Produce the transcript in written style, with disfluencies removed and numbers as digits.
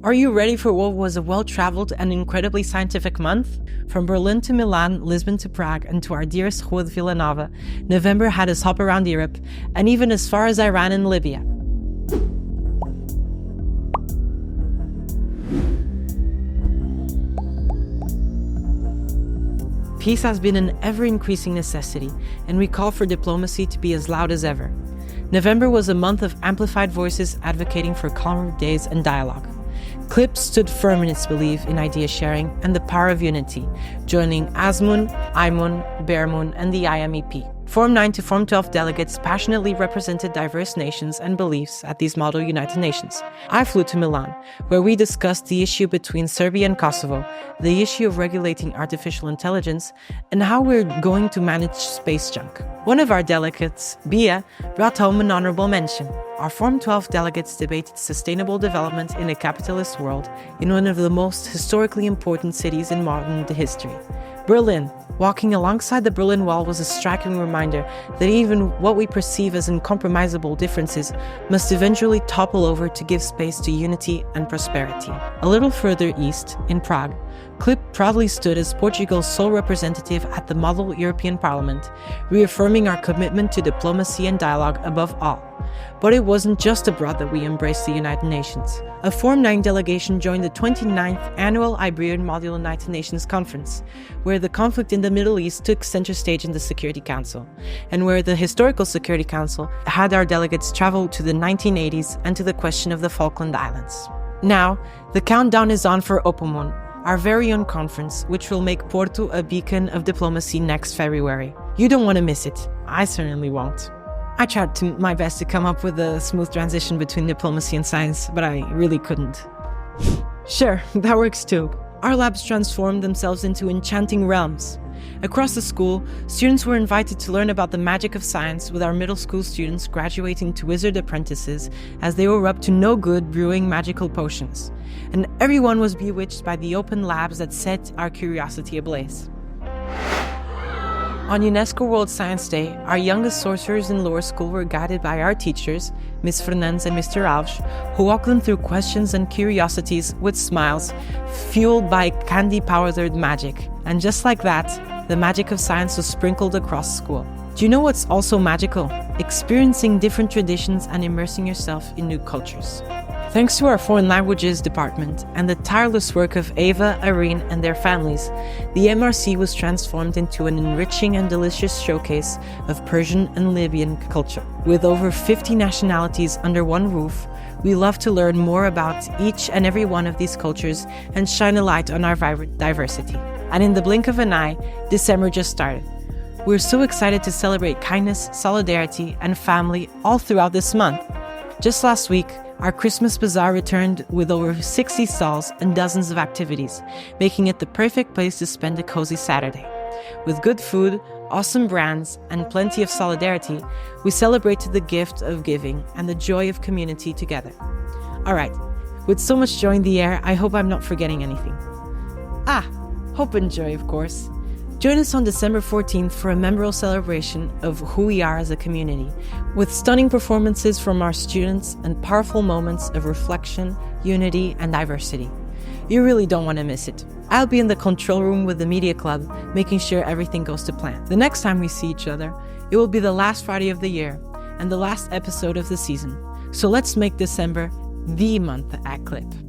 Are you ready for what was a well-traveled and incredibly scientific month? From Berlin to Milan, Lisbon to Prague, and to our dearest Rua de Vila Nova, November had us hop around Europe, and even as far as Iran and Libya. Peace has been an ever-increasing necessity, and we call for diplomacy to be as loud as ever. November was a month of amplified voices advocating for calmer days and dialogue. CLIP stood firm in its belief in idea sharing and the power of unity, joining ASMUN, IMUN, BERMUN, and the IMEP. Form 9 to Form 12 delegates passionately represented diverse nations and beliefs at these model United Nations. I flew to Milan, where we discussed the issue between Serbia and Kosovo, the issue of regulating artificial intelligence, and how we're going to manage space junk. One of our delegates, Bia, brought home an honorable mention. Our Form 12 delegates debated sustainable development in a capitalist world in one of the most historically important cities in modern history, Berlin. Walking alongside the Berlin Wall was a striking reminder that even what we perceive as incompromisable differences must eventually topple over to give space to unity and prosperity. A little further east, in Prague, CLIP proudly stood as Portugal's sole representative at the model European Parliament, reaffirming our commitment to diplomacy and dialogue above all. But it wasn't just abroad that we embraced the United Nations. A Form 9 delegation joined the 29th Annual Iberian Model United Nations Conference, where the conflict in the Middle East took center stage in the Security Council, and where the Historical Security Council had our delegates travel to the 1980s and to the question of the Falkland Islands. Now, the countdown is on for Oporto, our very own conference, which will make Porto a beacon of diplomacy next February. You don't want to miss it. I certainly won't. I tried my best to come up with a smooth transition between diplomacy and science, but I really couldn't. Sure, that works too. Our labs transformed themselves into enchanting realms. Across the school, students were invited to learn about the magic of science, with our middle school students graduating to wizard apprentices as they were up to no good brewing magical potions. And everyone was bewitched by the open labs that set our curiosity ablaze. On UNESCO World Science Day, our youngest sorcerers in lower school were guided by our teachers, Ms. Fernandes and Mr. Alves, who walked them through questions and curiosities with smiles, fueled by candy-powdered magic. And just like that, the magic of science was sprinkled across school. Do you know what's also magical? Experiencing different traditions and immersing yourself in new cultures. Thanks to our foreign languages department and the tireless work of Ava, Irene, and their families, the MRC was transformed into an enriching and delicious showcase of Persian and Libyan culture. With over 50 nationalities under one roof, we love to learn more about each and every one of these cultures and shine a light on our vibrant diversity. And in the blink of an eye, December just started. We're so excited to celebrate kindness, solidarity, and family all throughout this month. Just last week, our Christmas Bazaar returned with over 60 stalls and dozens of activities, making it the perfect place to spend a cozy Saturday. With good food, awesome brands, and plenty of solidarity, we celebrated the gift of giving and the joy of community together. Alright, with so much joy in the air, I hope I'm not forgetting anything. Hope and joy, of course. Join us on December 14th for a memorable celebration of who we are as a community, with stunning performances from our students and powerful moments of reflection, unity, and diversity. You really don't want to miss it. I'll be in the control room with the media club, making sure everything goes to plan. The next time we see each other, it will be the last Friday of the year and the last episode of the season. So let's make December the month at CLIP.